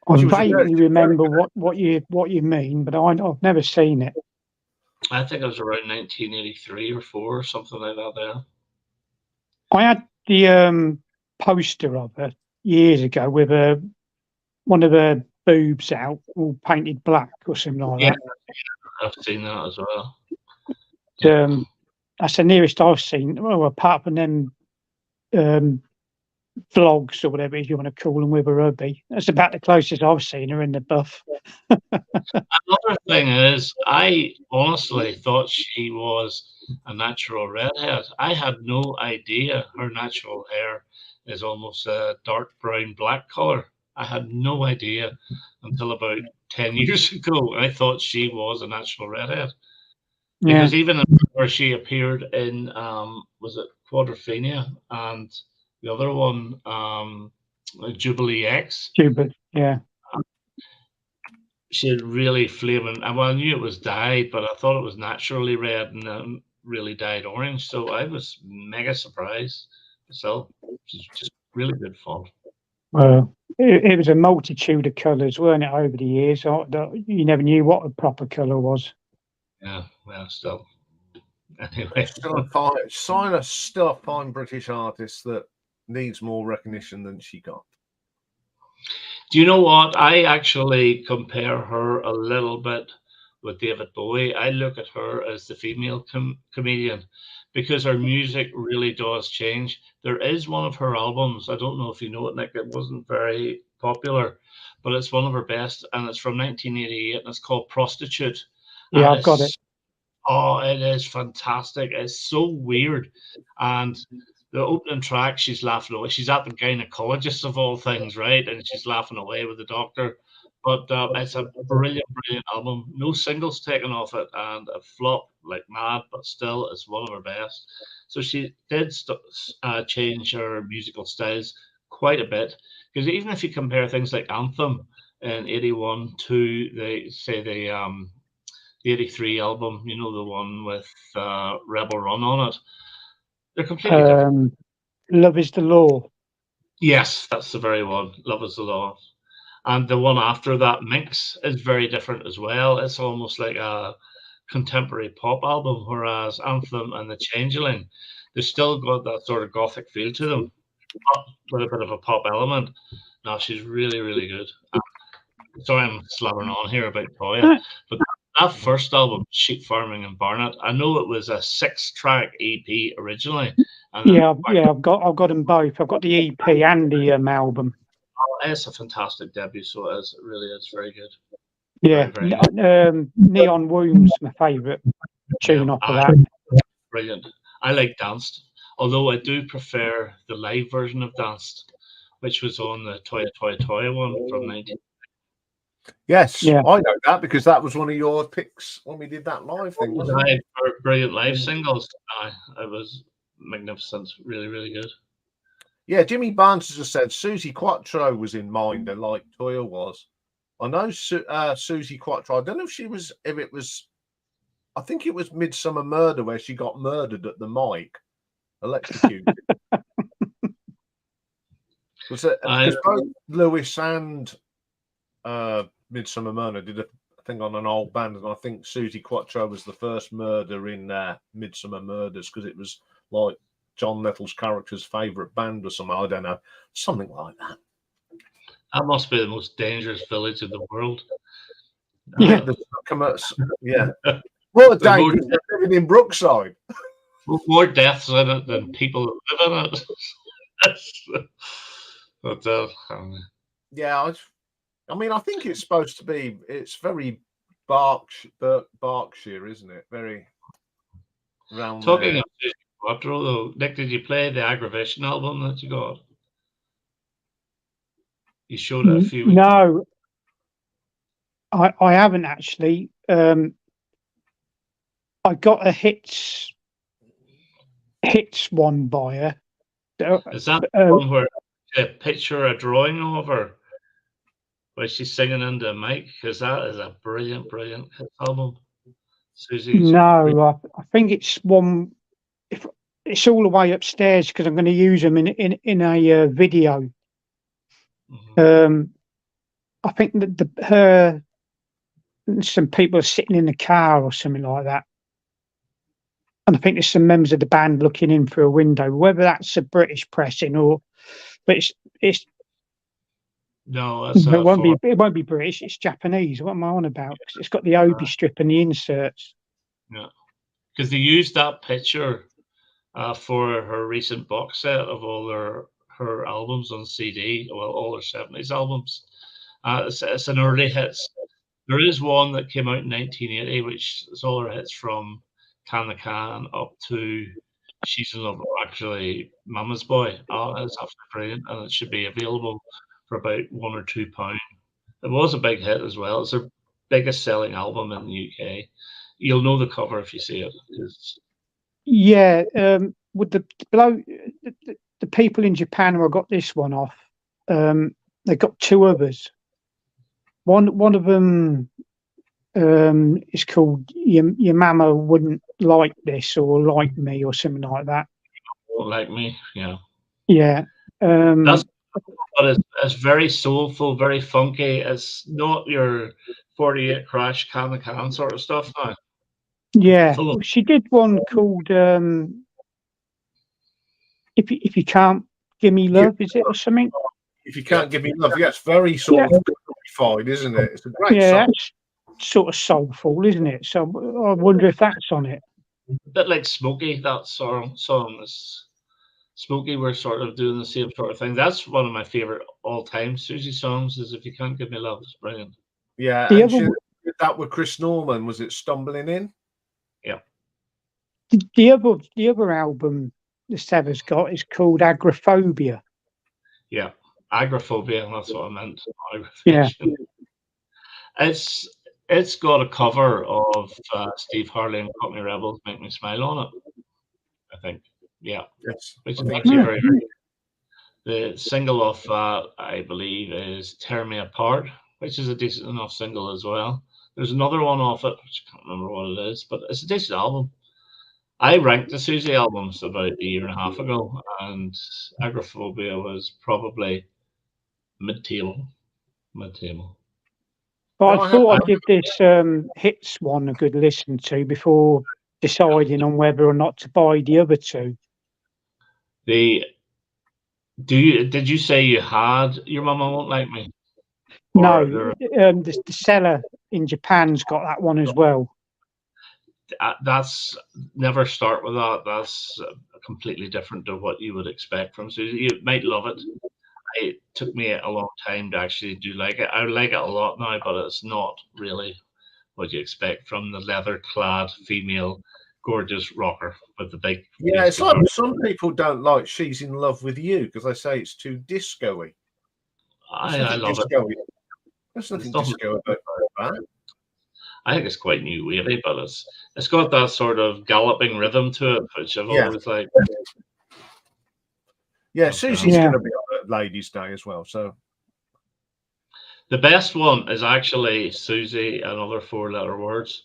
I vaguely remember what you mean, but I've never seen it. I think it was around 1983 or 4 or something like that there. I had the poster of her years ago with one of her boobs out, all painted black or something like Yeah, that. I've seen that as well. That's the nearest I've seen. Well, apart from them vlogs or whatever you want to call them with a hubby, that's about the closest I've seen her in the buff. Another thing is, I honestly thought she was a natural redhead. I had no idea her natural hair is almost a dark brown black color. I had no idea until about 10 years ago. I thought she was a natural redhead Yeah, because even where she appeared in, was it Quadrophenia and the other one, Jubilee X, stupid. Yeah. she had really flaming. Well, I knew it was dyed, but I thought it was naturally red and then really dyed orange. So I was mega surprised. So she's just really good fun. Well, it was a multitude of colours, weren't it, over the years? You never knew what a proper colour was. Yeah, well, still. Anyway, Still a fine British artist that needs more recognition than she got. do you know what? I actually compare her a little bit with David Bowie. I look at her as the female comedian because her music really does change. There is one of her albums. I don't know if you know it, Nick. It wasn't very popular, but it's one of her best, and it's from 1988, and it's called Prostitute. Yeah, And I've got it. it is fantastic. It's so weird, and the opening track, she's laughing away. She's at the gynecologist of all things, right? And she's laughing away with the doctor. But it's a brilliant, brilliant album. No singles taken off it, and it flopped like mad, but still, it's one of her best. So she did change her musical styles quite a bit. Because even if you compare things like Anthem in '81 to the '83 album, you know, the one with Rebel Run on it, they're completely different. Love is the Law. Yes, that's the very one. Love is the Law. And the one after that, Minx, is very different as well. It's almost like a contemporary pop album, whereas Anthem and The Changeling, they still got that sort of gothic feel to them, but with a bit of a pop element. No, she's really, really good. Sorry, I'm slabbering on here about Toya, but that first album, Sheep Farming in Barnet, I know it was a 6-track EP originally. And I've got them both. I've got the EP and the album. It's a fantastic debut, so it is. It really is very good. Yeah, very, very good. Neon Womb's my favourite tune off of that. Brilliant. I like Danced, although I do prefer the live version of Danced, which was on the Toya Toya Toya one from 19. Yes, yeah. I know that because that was one of your picks when we did that live thing. Wasn't it? Brilliant live singles. It was magnificent. Really, really good. Yeah, Jimmy Barnes has just said Susie Quattro was in Minder like Toya was. I know Susie Quattro. I don't know if it was, I think it was Midsummer Murder where she got murdered at the mic, electrocuted. Was it because both Lewis and Midsummer Murder did a thing on an old band, and I think Susie Quattro was the first murder in Midsummer Murders because it was like John Little's character's favourite band or something. I don't know, something like that. That must be the most dangerous village in the world. Yeah, yeah. What a dangerous living in Brookside. More deaths in it than people that live in it. But yeah, I mean, I think it's supposed to be. It's very Berkshire, isn't it? Very round. Talking of Susie Quattro, though, Nick, did you play the Aggravation album that you got? You showed it a few weeks. No, I haven't actually. I got a hits one by her. Is that the one where a picture a drawing of her where she's singing into a mic? Because that is a brilliant hits album. Susie's no, I think it's one. If it's all the way upstairs because I'm going to use them in a video. Mm-hmm. I think that some people are sitting in the car or something like that, and I think there's some members of the band looking in through a window. Whether that's a British pressing but it's No, that's It won't be. for It won't be British. It's Japanese. What am I on about? 'Cause it's got the Obi strip and the inserts. yeah, because they used that picture for her recent box set of all her albums on CD. Well, all her 70s albums. It's an early hits. There is one that came out in 1980, which is all her hits from Can the Can up to She's in Love, actually Mama's Boy. Oh, it's absolutely brilliant, and it should be available for about £1 or £2. It was a big hit as well. It's their biggest selling album in the UK. You'll know the cover if you see it. Yeah. With the bloke, the people in Japan who I got this one off, they got two others. One of them is called Your Mama Wouldn't Like This or Like Me or something like that. Like Me, yeah. Yeah. That's but it's very soulful, very funky. It's not your 48 crash Can the Can sort of stuff now. Yeah. Full of- She did one called If You Can't Give Me Love, is it, or something? If You Can't Give Me Love, yeah, it's very sort of countrified, isn't it? It's a great Yeah, song. that's sort of soulful, isn't it? So I wonder if that's on it. A bit like Smokey, that song is Smokey. We're sort of doing the same sort of thing. That's one of my favorite all-time Susie songs. Is If You Can't Give Me Love. It's brilliant. Yeah, The and other she one- did that with Chris Norman. Was it Stumbling In? Yeah. The other album the Sever's got is called Agoraphobia. Yeah, agoraphobia. That's what I meant. Yeah. It's got a cover of Steve Harley and Cockney Rebels Make Me Smile on it, I think. Yeah, Yes. which I is think actually so. very, very good. The single off that, I believe, is Tear Me Apart, which is a decent enough single as well. There's another one off it, which I can't remember what it is, but it's a decent album. I ranked the Susie albums about a year and a half ago, and Agoraphobia was probably mid-table. Mid-table. But No, I thought I'd give this hits one a good listen to before deciding on whether or not to buy the other two. Did you say you had Your Mama Won't Like Me? No, Or the seller in Japan's got that one as well. that's never start with that. That's completely different to what you would expect from Susie. You might love it. It took me a long time to actually do like it. I like it a lot now, but it's not really what you expect from the leather-clad female, gorgeous rocker with the big. Yeah, bass it's like guitar. some people don't like She's in Love with You because they say it's too disco-y. I love it. disco-y. There's nothing It's not- disco about that. I think it's quite new wavy, but it's got that sort of galloping rhythm to it, which I've Yeah. always liked. Yeah, Okay. Susie's Yeah. going to be on at Ladies' Day as well. So The best one is actually Susie and Other Four-Letter Words,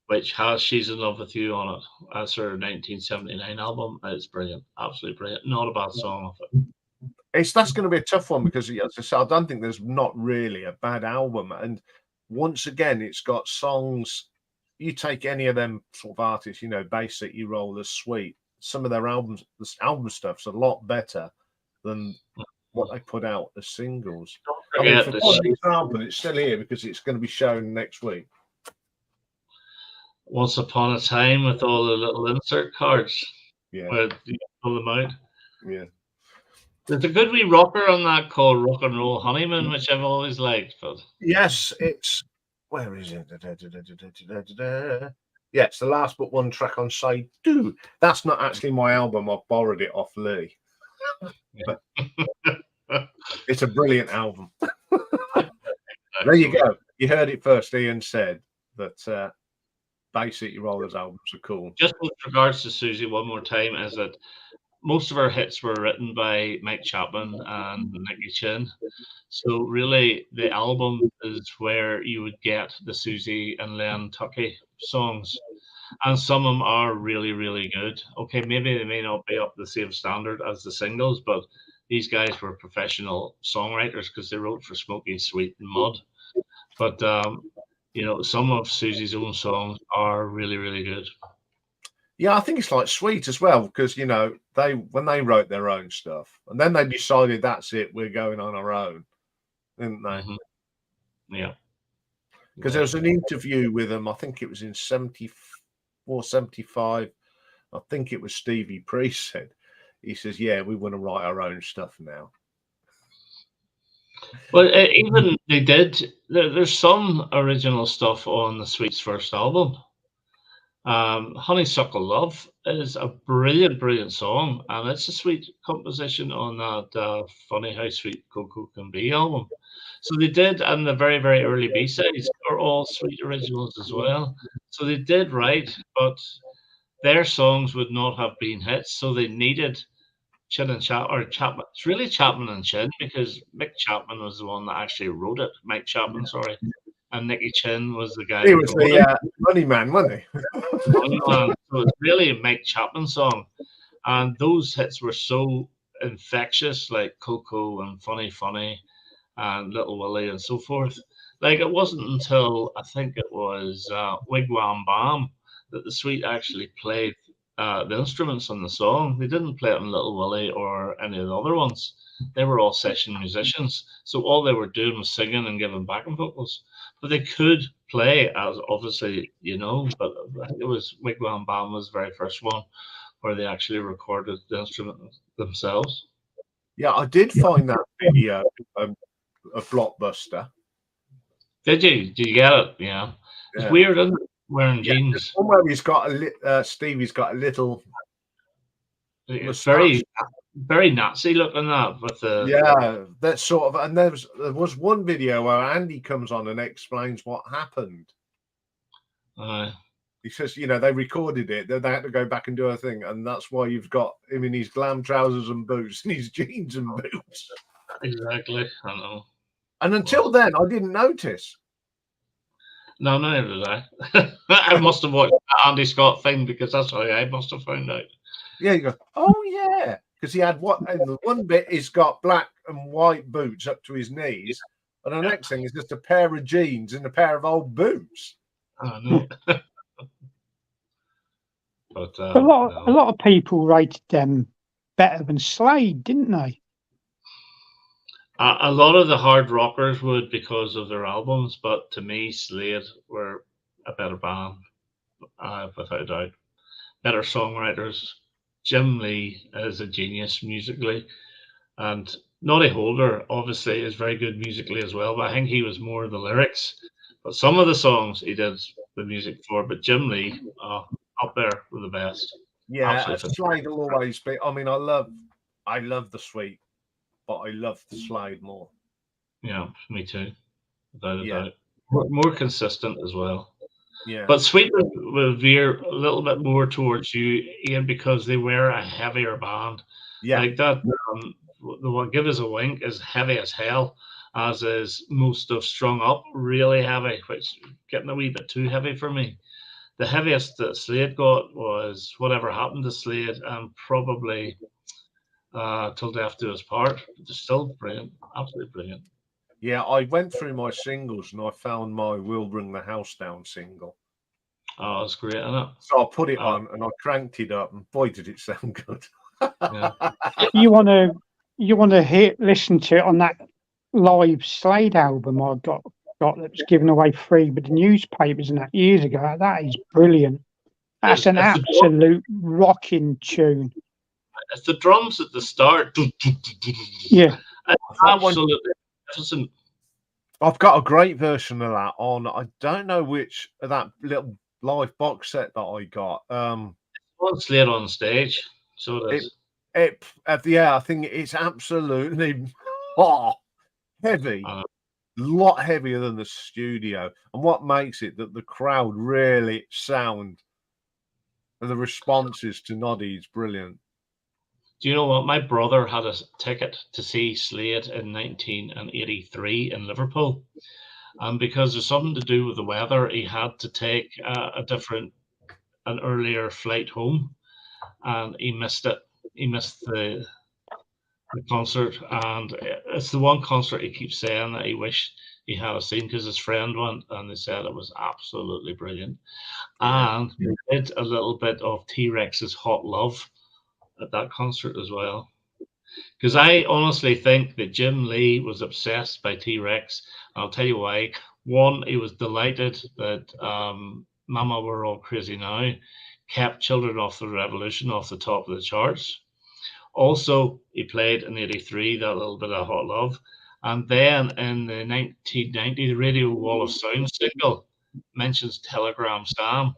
which has She's in Love with You on it. That's her 1979 album. It's brilliant, absolutely brilliant. Not a bad song off it. that's going to be a tough one because, as I said, I don't think there's not really a bad album. And once again, it's got songs. You take any of them sort of artists, Basic, You Roll as Sweet. Some of their albums, the album stuff's a lot better than what they put out as singles. I mean, for example, it's still here because it's going to be shown next week. Once Upon a Time with all the little insert cards. Yeah. Where you pull them out. Yeah. There's a good wee rocker on that called Rock and Roll Honeymoon, which I've always liked. But yes, it's where is it? Yeah, it's the last but one track on side 2. That's not actually my album. I borrowed it off Lee. But it's a brilliant album. There you go. You heard it first. Iain said that Basic Rollers albums are cool. Just with regards to Susie, one more time, is that most of her hits were written by Mike Chapman and Nicky Chin. So really, the album is where you would get the Susie and Len Tuckey songs. And some of them are really, really good. Okay, maybe they may not be up the same standard as the singles, but these guys were professional songwriters because they wrote for Smokey, Sweet, and Mud. But, some of Susie's own songs are really, really good. Yeah, I think it's like Sweet as well because when they wrote their own stuff and then they decided that's it, we're going on our own. didn't they? Yeah. Because there was an interview with them, I think it was in 74, 75. I think it was Stevie Priest said. He says, yeah, we want to write our own stuff now. Well, even they did. There's some original stuff on the Sweets' first album. Honeysuckle Love is a brilliant, brilliant song, and it's a Sweet composition on that Funny How Sweet Cocoa Can Be album. So they did, and the very, very early B-sides are all Sweet originals as well. So they did write, but their songs would not have been hits, so they needed Chin and Chapman. It's really Chapman and Chin, because Mick Chapman was the one that actually wrote it. Mike Chapman, sorry. And Nicky Chin was the guy. He was the money man, wasn't he? Money man. So it's really a Mike Chapman song. And those hits were so infectious, like Coco and Funny Funny and Little Willie and so forth. Like, it wasn't until I think it was Wigwam Bam that the Sweet actually played the instruments on the song. They didn't play it on Little Willie or any of the other ones. They were all session musicians, so all they were doing was singing and giving backing vocals. But they could play, as obviously you know. But it was Wigwam Bam was the very first one where they actually recorded the instrument themselves. Yeah, I did find that video a blockbuster. Did you? Did you get it? Yeah, it's weird, isn't it? Wearing jeans. Somewhere he's got Stevie's got a little. It's very, very Nazi looking that with the that sort of. And there was one video where Andy comes on and explains what happened. He says, they recorded it. They had to go back and do a thing, and that's why you've got him in his glam trousers and boots and his jeans and boots. Exactly, I know. And until then, I didn't notice. No, neither did I. I must have watched the Andy Scott thing, because that's how I must have found out. Yeah, you go, oh yeah, because he had one bit he's got black and white boots up to his knees, and the next thing is just a pair of jeans and a pair of old boots. I know. But a lot of people rated them better than Slade, didn't they? A lot of the hard rockers would, because of their albums, but to me, Slade were a better band, without a doubt. Better songwriters. Jim Lee is a genius musically, and Noddy Holder obviously is very good musically as well, but I think he was more the lyrics. But some of the songs he did the music for, but Jim Lee, up there with the best. Yeah, Slade will always be. I mean, I love the Sweet, but I love the Slade more. Yeah, me too. Without a doubt. More consistent as well. Yeah. But Sweet will veer a little bit more towards you, Iain, because they were a heavier band. Yeah. Like that, the one Give Us a Wink is heavy as hell, as is most of Strung Up, really heavy, which getting a wee bit too heavy for me. The heaviest that Slade got was Whatever Happened to Slade, and probably Till Death Do Us Part. They're still brilliant, absolutely brilliant. Yeah, I went through my singles and I found my We'll Bring the House Down single. Oh, that's great, isn't it? So I put it on and I cranked it up, and boy, did it sound good. Yeah. You want to listen to it on that live Slade album I got that was given away free with the newspapers and that years ago. That is brilliant. That's an absolute rocking tune. It's the drums at the start. Yeah. Absolutely. I've got a great version of that on. I don't know which of that little live box set that I got. It's Slade on stage, so it is. I think it's absolutely heavy, a lot heavier than the studio. And what makes it that the crowd really sound, and the responses to Noddy is brilliant. Do you know what? My brother had a ticket to see Slade in 1983 in Liverpool. And because there's something to do with the weather, he had to take an earlier flight home. And he missed it. He missed the concert. And it's the one concert he keeps saying that he wished he had seen, because his friend went and they said it was absolutely brilliant. And he did a little bit of T-Rex's Hot Love at that concert as well. Because I honestly think that Jim Lee was obsessed by T-Rex. I'll tell you why. One, he was delighted that Mama We're All Crazy Now kept Children of the Revolution off the top of the charts. Also, he played in '83 that little bit of Hot Love. And then in the 1990, the Radio Wall of Sound single mentions Telegram Sam.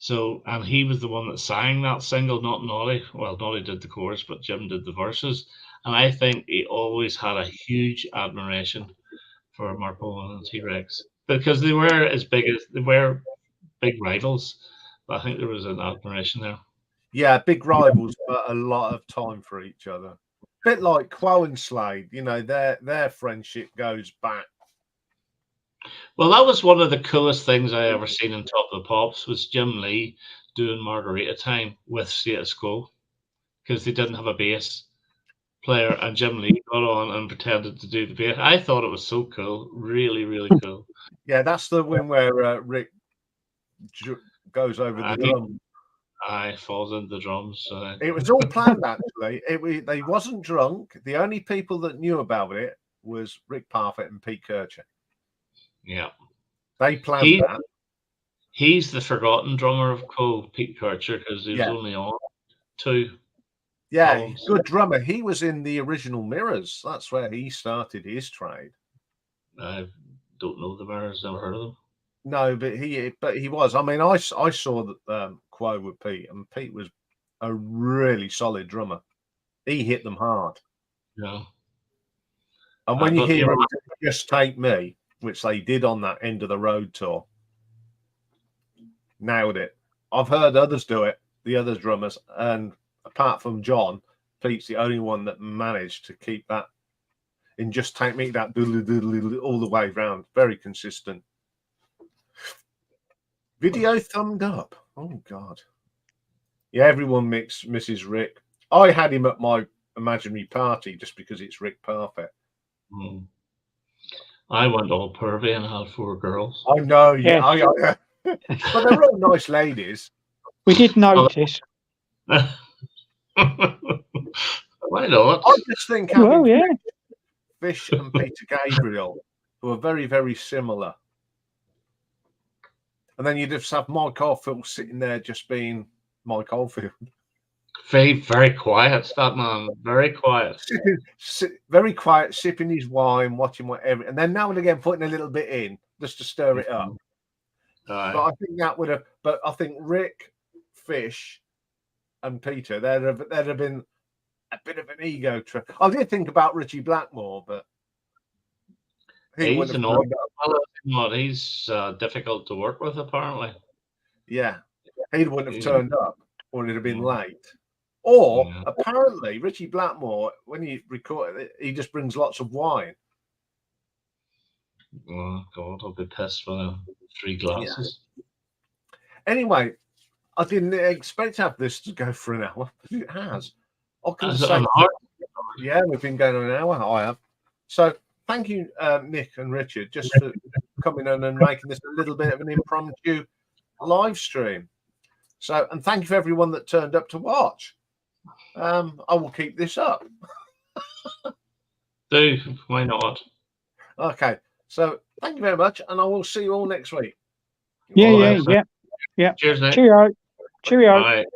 So, and he was the one that sang that single, not Noddy. Well, Noddy did the chorus, but Jim did the verses. And I think he always had a huge admiration for Mark Bolan and T-Rex because they were they were big rivals. But I think there was an admiration there. Yeah, big rivals, but a lot of time for each other. Bit like Quo and Slade, you know, their friendship goes back. Well, that was one of the coolest things I ever seen in Top of the Pops was Jim Lee doing Margarita Time with Status Quo because they didn't have a bass player, and Jim Lee got on and pretended to do the bass. I thought it was so cool, really, really cool. Yeah, that's the one where Rick goes over the drum. I falls into the drums. It was all planned, actually. They wasn't drunk. The only people that knew about it was Rick Parfitt and Pete Kircher. Yeah. They planned that. He's the forgotten drummer of Quo, Pete Kircher, because he was only on 2 albums. Good drummer. He was in the original Mirrors. That's where he started his trade. I don't know the Mirrors, never heard of them. No, but he was. I mean, I saw that Quo with Pete, and Pete was a really solid drummer. He hit them hard. Yeah. And when you hear Just Take Me, which they did on that End of the Road tour, nailed it. I've heard others do it, the other drummers, and apart from John, Pete's the only one that managed to keep that in Just Take Me, that all the way round. Very consistent. Video thumbed up. Oh, God. Yeah, everyone misses Rick. I had him at my imaginary party just because it's Rick Parfitt. I went all pervy and had 4 girls. I know, yeah. But they're all nice ladies. We did notice. Why not? I just think Fish and Peter Gabriel, who are very, very similar. And then you just have Mike Oldfield sitting there just being Mike Oldfield. Very, very quiet, that man. Very quiet. Very quiet, sipping his wine, watching whatever. And then now and again putting a little bit in just to stir it up. But I think that would have... But I think Rick, Fish and Peter, there'd have been a bit of an ego trip. I did think about Richie Blackmore, but... He's difficult to work with, apparently. Yeah, he wouldn't have turned up, or it'd have been late. Or apparently, Richie Blackmore, when he recorded it, he just brings lots of wine. Oh God, I'll be pissed for 3 glasses. Yeah. Anyway, I didn't expect to have this to go for an hour, but it has. Yeah, we've been going on an hour. I have. So. Thank you, Nick and Richard, just for coming on and making this a little bit of an impromptu live stream. So, and thank you for everyone that turned up to watch. I will keep this up. Why not? Okay, so thank you very much, and I will see you all next week. Yeah. Cheers, Nick. Cheerio. Bye.